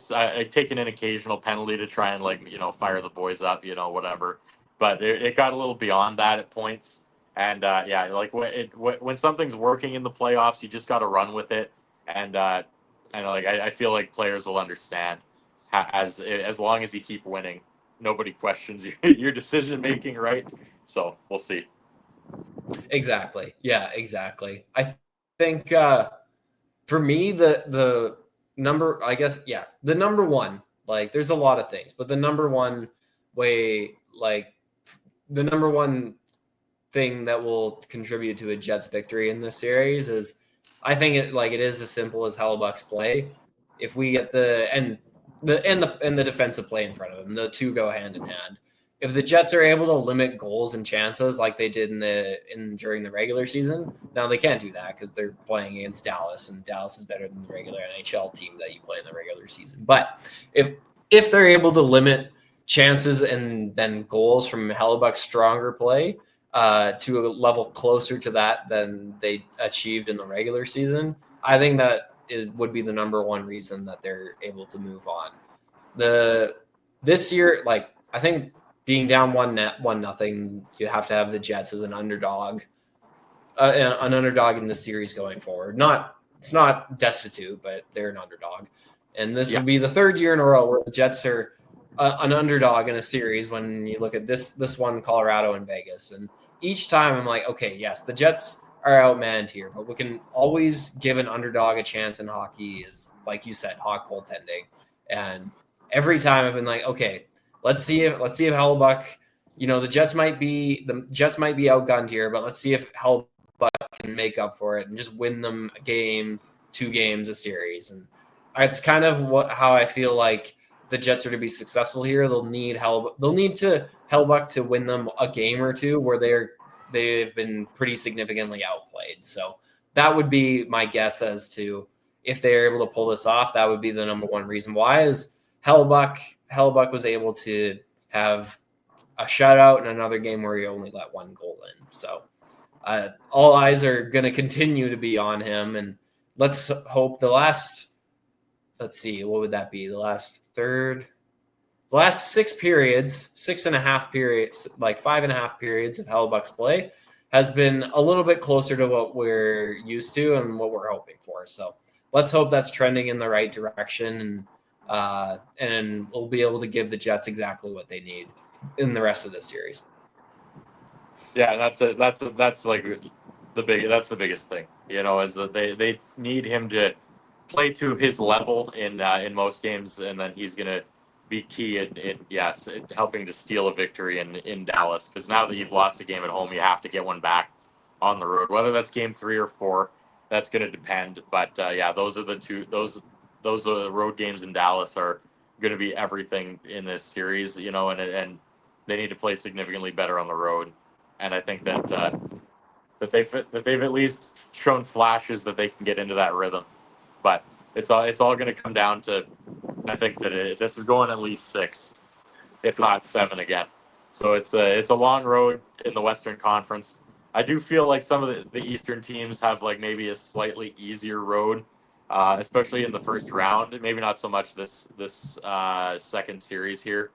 taking an occasional penalty to try and like fire the boys up, whatever. But it got a little beyond that at points. And yeah, like when something's working in the playoffs, you just got to run with it. And like I feel like players will understand as long as you keep winning, nobody questions your decision making, right? So we'll see. exactly. Yeah, exactly. I think for me the number, I guess, yeah, the number one, like there's a lot of things, but the number one way, like the number one thing that will contribute to a Jets victory in this series is, I think it is as simple as Hellebuck's play. If we get the defensive play in front of him, the two go hand in hand. If the Jets are able to limit goals and chances like they did during the regular season, now they can't do that because they're playing against Dallas, and Dallas is better than the regular NHL team that you play in the regular season. But if they're able to limit chances and then goals from Hellebuck's stronger play to a level closer to that than they achieved in the regular season, I think that would be the number one reason that they're able to move on. This year, like I think being down 1-0, you have to have the Jets as an underdog in this series going forward. It's not destitute, but they're an underdog, and this would be the third year in a row where the Jets are an underdog in a series. When you look at this one, Colorado and Vegas, and each time I'm like, okay, yes, the Jets are outmanned here, but we can always give an underdog a chance in hockey, is like you said, hot goaltending. And every time I've been like, okay, let's see if Hellebuck, the Jets might be outgunned here, but let's see if Hellebuck can make up for it and just win them a game, 2 games, a series. And it's kind of how I feel like the Jets are to be successful here. They'll need Hellebuck to win them a game or 2 where they've been pretty significantly outplayed. So that would be my guess as to if they're able to pull this off. That would be the number one reason why is Hellebuck was able to have a shutout in another game where he only let 1 goal in. So all eyes are going to continue to be on him. And let's hope let's see, what would that be? The last 6 periods, 6.5 periods, like 5.5 periods of Hellebuck's play has been a little bit closer to what we're used to and what we're hoping for. So let's hope that's trending in the right direction, and we'll be able to give the Jets exactly what they need in the rest of this series. Yeah, that's like that's the biggest thing, is that they need him to play to his level in most games, and then he's gonna be key in helping to steal a victory in Dallas. Because now that you've lost a game at home, you have to get one back on the road. Whether that's game 3 or 4, that's going to depend. But those are the two. Those are the road games in Dallas are going to be everything in this series. And they need to play significantly better on the road. And I think that they've at least shown flashes that they can get into that rhythm. But it's all going to come down to, I think that this is going at least 6, if not 7 again. So it's a long road in the Western Conference. I do feel like some of the Eastern teams have like maybe a slightly easier road, especially in the first round. Maybe not so much this second series here,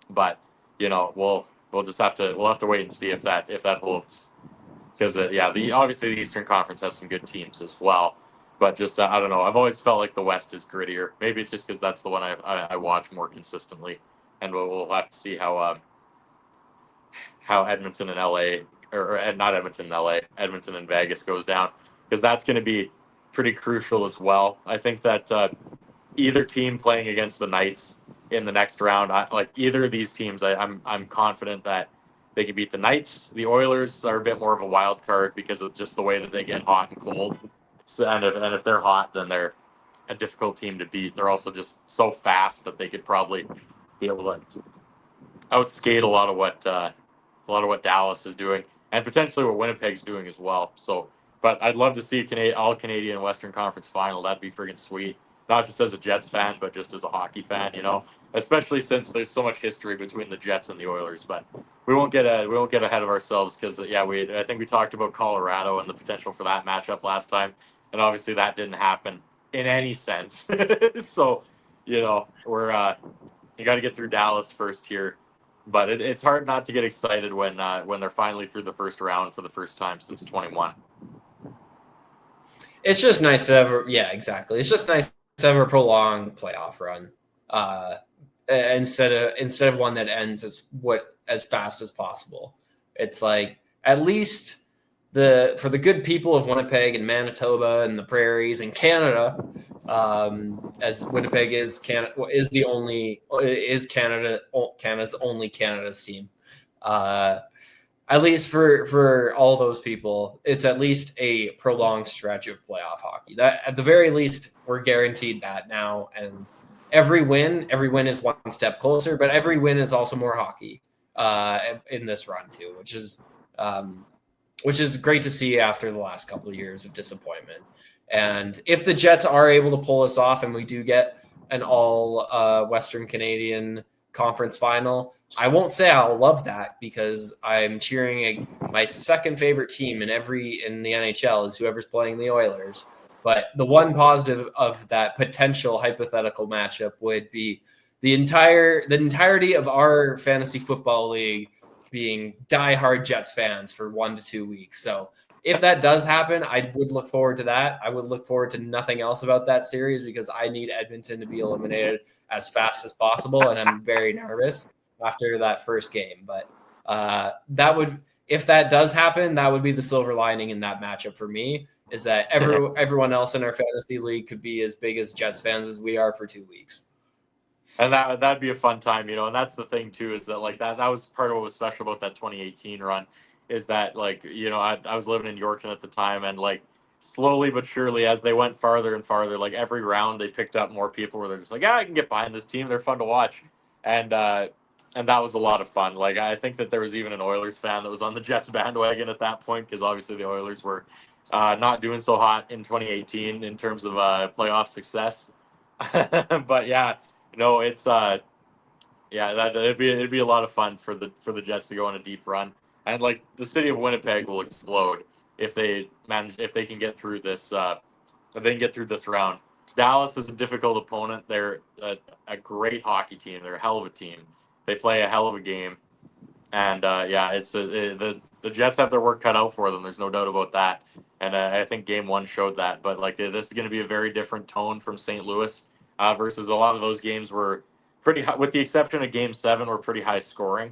but we'll just have to wait and see if that holds. Because obviously the Eastern Conference has some good teams as well. But just, I don't know. I've always felt like the West is grittier. Maybe it's just because that's the one I watch more consistently. And we'll have to see how Edmonton and LA, or not Edmonton and LA, Edmonton and Vegas goes down. Because that's going to be pretty crucial as well. I think that either team playing against the Knights in the next round, like either of these teams, I'm confident that they can beat the Knights. The Oilers are a bit more of a wild card because of just the way that they get hot and cold. So, and if they're hot, then they're a difficult team to beat. They're also just so fast that they could probably be able to outskate a lot of what Dallas is doing, and potentially what Winnipeg's doing as well. So, but I'd love to see all Canadian Western Conference final. That'd be friggin' sweet. Not just as a Jets fan, but just as a hockey fan. Especially since there's so much history between the Jets and the Oilers. But we won't get ahead of ourselves because I think we talked about Colorado and the potential for that matchup last time, and obviously that didn't happen in any sense. So, we're you got to get through Dallas first here. But it's hard not to get excited when they're finally through the first round for the first time since 21. It's just nice to have, exactly. It's just nice to have a prolonged playoff run, instead of one that ends as fast as possible. It's like at least for the good people of Winnipeg and Manitoba and the Prairies and Canada, as Winnipeg is Canada's only Canada's team. At least for all those people, it's at least a prolonged stretch of playoff hockey. That at the very least, we're guaranteed that now. And every win is one step closer, but every win is also more hockey in this run too, which is great to see after the last couple of years of disappointment. And if the Jets are able to pull us off and we do get an all Western Canadian Conference final, I won't say I'll love that because I'm cheering my second favorite team in the NHL is whoever's playing the Oilers. But the one positive of that potential hypothetical matchup would be the entirety of our fantasy football league being diehard Jets fans for 1 to 2 weeks. So if that does happen, I would look forward to that. I would look forward to nothing else about that series because I need Edmonton to be eliminated as fast as possible, and I'm very nervous after that first game. But if that does happen, that would be the silver lining in that matchup for me, is that everyone else in our fantasy league could be as big as Jets fans as we are for 2 weeks. And that'd be a fun time, and that's the thing too, is that like that was part of what was special about that 2018 run, is that like, I was living in Yorkton at the time, and like slowly but surely as they went farther and farther, like every round they picked up more people where they're just like, I can get behind this team, they're fun to watch. And that was a lot of fun. Like I think that there was even an Oilers fan that was on the Jets bandwagon at that point, because obviously the Oilers were not doing so hot in 2018 in terms of playoff success. But yeah, no, it's it'd be a lot of fun for the Jets to go on a deep run, and like the city of Winnipeg will explode if they can get through this round. Dallas is a difficult opponent. They're a great hockey team. They're a hell of a team. They play a hell of a game, and the Jets have their work cut out for them. There's no doubt about that, and I think Game 1 showed that. But like this is going to be a very different tone from St. Louis. Versus a lot of those games were pretty high, with the exception of Game 7, were pretty high scoring,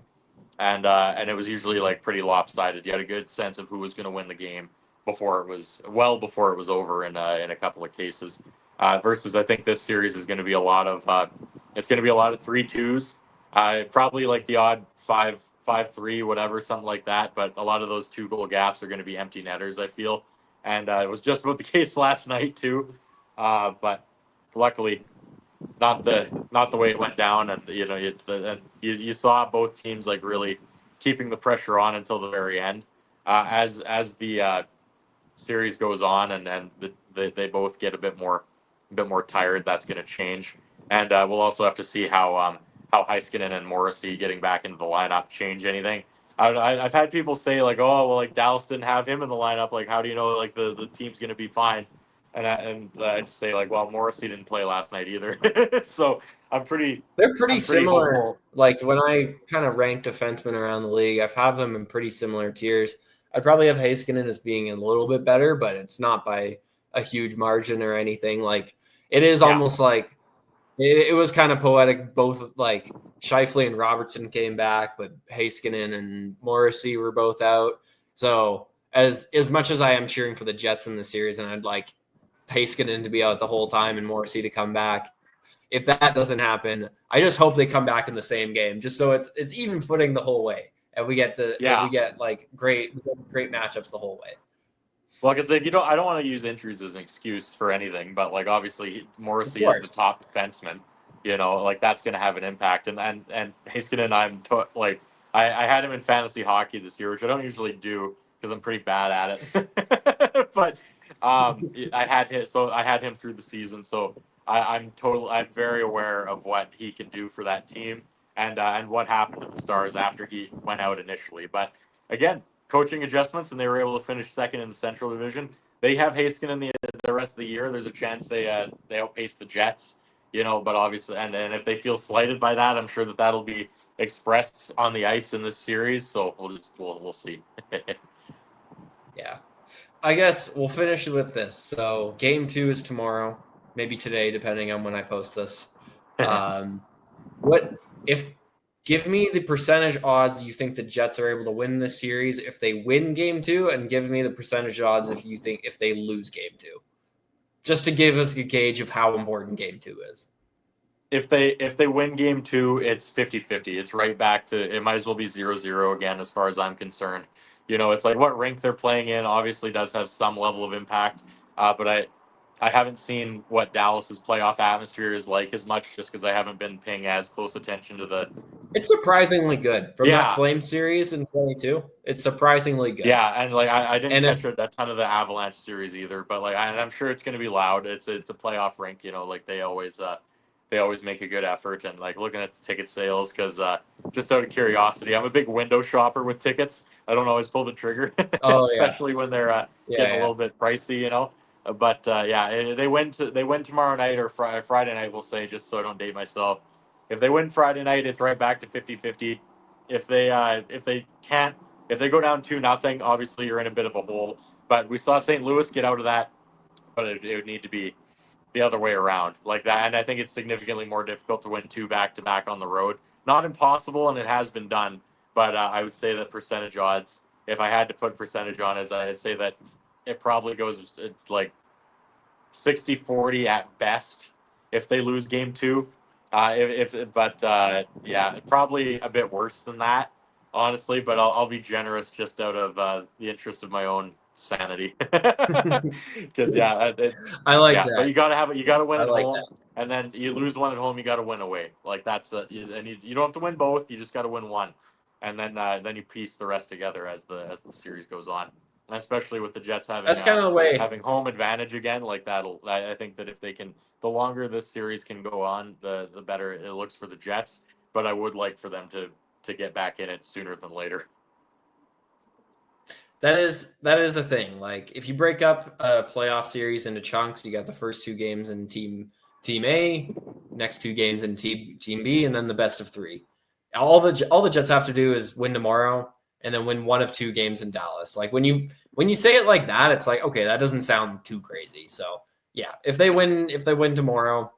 and it was usually like pretty lopsided. You had a good sense of who was going to win the game before it was over in a couple of cases. Versus I think this series is going to be a lot of 3-2s, probably like the odd 5-3, whatever, something like that. But a lot of those 2-goal gaps are going to be empty netters, I feel, and it was just about the case last night too. But luckily, not the way it went down, and you saw both teams like really keeping the pressure on until the very end. As the series goes on, and they both get a bit more tired, that's going to change, and we'll also have to see how Heiskanen and Morrissey getting back into the lineup change anything. I've had people say like, oh well, like Dallas didn't have him in the lineup, like how do you know like the team's going to be fine? And I just say like, well, Morrissey didn't play last night either, so they're pretty similar. Hopeful. Like when I kind of rank defensemen around the league, I've had them in pretty similar tiers. I'd probably have Heiskanen as being a little bit better, but it's not by a huge margin or anything. Like it is almost like it was kind of poetic. Both like Scheifele and Robertson came back, but Heiskanen and Morrissey were both out. So as much as I am cheering for the Jets in the series, and I'd like Heiskanen to be out the whole time and Morrissey to come back, if that doesn't happen, I just hope they come back in the same game, just so it's even footing the whole way. and we get great matchups the whole way. Well, because I don't want to use injuries as an excuse for anything, but like obviously Morrissey is the top defenseman. Like that's going to have an impact. And Heiskanen, I had him in fantasy hockey this year, which I don't usually do because I'm pretty bad at it. But I had him through the season, so I'm very aware of what he can do for that team and what happened to the Stars after he went out initially. But again, coaching adjustments, and they were able to finish second in the Central Division. They have Heiskanen in the rest of the year. There's a chance they outpace the Jets. But obviously, and if they feel slighted by that, I'm sure that'll be expressed on the ice in this series. So we'll see. Yeah, I guess we'll finish with this. So game 2 is tomorrow, maybe today, depending on when I post this. Give me the percentage odds you think the Jets are able to win this series if they win game 2, and give me the percentage odds if they lose game 2. Just to give us a gauge of how important game 2 is. If they win game 2, it's 50-50. It's right back to, it might as well be 0-0 again as far as I'm concerned. It's like what rink they're playing in obviously does have some level of impact, but I haven't seen what Dallas's playoff atmosphere is like as much, just because I haven't been paying as close attention to the. It's surprisingly good from that Flame series in 22. It's surprisingly good. Yeah, and like I didn't catch a ton of the Avalanche series either, but like I'm sure it's going to be loud. It's a playoff rink, like they always make a good effort. And like looking at the ticket sales, because just out of curiosity, I'm a big window shopper with tickets. I don't always pull the trigger, especially when they're getting a little bit pricey, But they win tomorrow night or Friday night, we'll say, just so I don't date myself. If they win Friday night, it's right back to 50-50. If they go down 2-0, obviously you're in a bit of a hole. But we saw St. Louis get out of that, but it would need to be the other way around like that. And I think it's significantly more difficult to win 2 back-to-back on the road. Not impossible, and it has been done. But I would say that percentage odds, if I had to put percentage on it, I'd say that it probably goes like 60-40 at best if they lose game 2. Probably a bit worse than that, honestly. But I'll be generous just out of the interest of my own sanity. Because I like that. But you gotta win at home, and then you lose one at home, you gotta win away. Like that's you don't have to win both. You just gotta win one, and then you piece the rest together as the series goes on. And especially with the Jets having that's kind of the way having home advantage again, like that'll. I think that if they can, the longer this series can go on, the better it looks for the Jets. But I would like for them to get back in it sooner than later. That is the thing. Like if you break up a playoff series into chunks, you got the first 2 games in team A, next 2 games in team B, and then the best of 3. All the Jets have to do is win tomorrow and then win 1 of 2 games in Dallas. Like when you say it like that, it's like, okay, that doesn't sound too crazy. So yeah, if they win tomorrow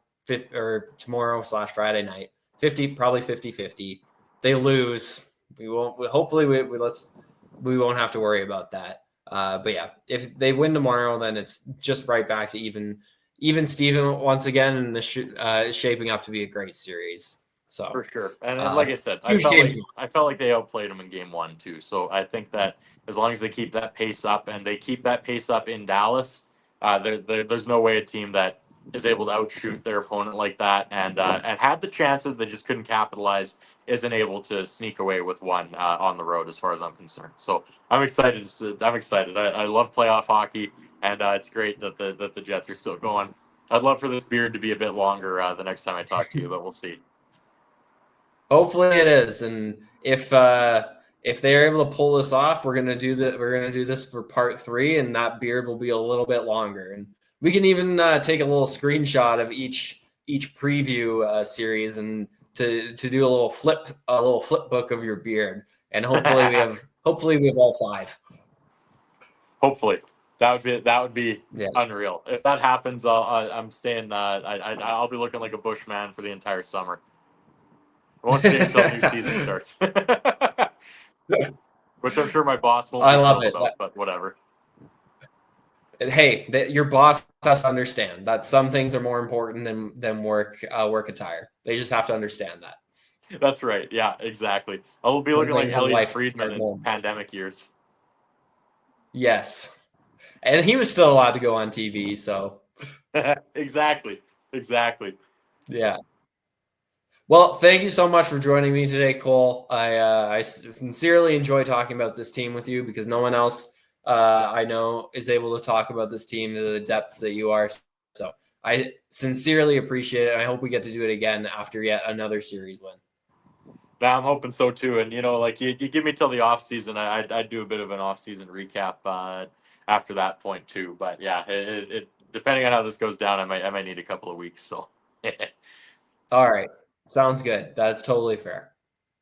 or tomorrow/Friday night, probably 50-50. They lose, we won't. Hopefully, we won't have to worry about that. But yeah, if they win tomorrow, then it's just right back to even Steven once again, and this is shaping up to be a great series. So for sure, and like I said, I felt like they outplayed them in game 1 too. So I think that as long as they keep that pace up, and they keep that pace up in Dallas, there's no way a team that is able to outshoot their opponent like that and had the chances, they just couldn't capitalize, isn't able to sneak away with one on the road, as far as I'm concerned. So I'm excited. I love playoff hockey, and it's great that the Jets are still going. I'd love for this beard to be a bit longer the next time I talk to you, but we'll see. Hopefully it is, and if they're able to pull this off, we're gonna do this for part 3, and that beard will be a little bit longer, and we can even take a little screenshot of each preview series and to do a little flip book of your beard, and hopefully we have all 5. Hopefully that would be unreal. If that happens, I'm staying. I'll be looking like a Bushman for the entire summer. I won't stay until the new season starts. Which I'm sure my boss won't. I love it, but whatever. Hey, your boss has to understand that some things are more important than work attire. They just have to understand that. That's right. Yeah, exactly. I will be Some looking like things in Elliot life are Friedman hard in moments. pandemic years. Yes. And he was still allowed to go on TV, so Exactly. Exactly. yeah. Well, thank you so much for joining me today, Cole. I sincerely enjoy talking about this team with you because no one else I know is able to talk about this team to the depths that you are. So I sincerely appreciate it. And I hope we get to do it again after yet another series win. Yeah, I'm hoping so too. And like you give me till the off season, I'd do a bit of an off season recap after that point too. But yeah, it depending on how this goes down, I might need a couple of weeks. So All right. Sounds good. That's totally fair.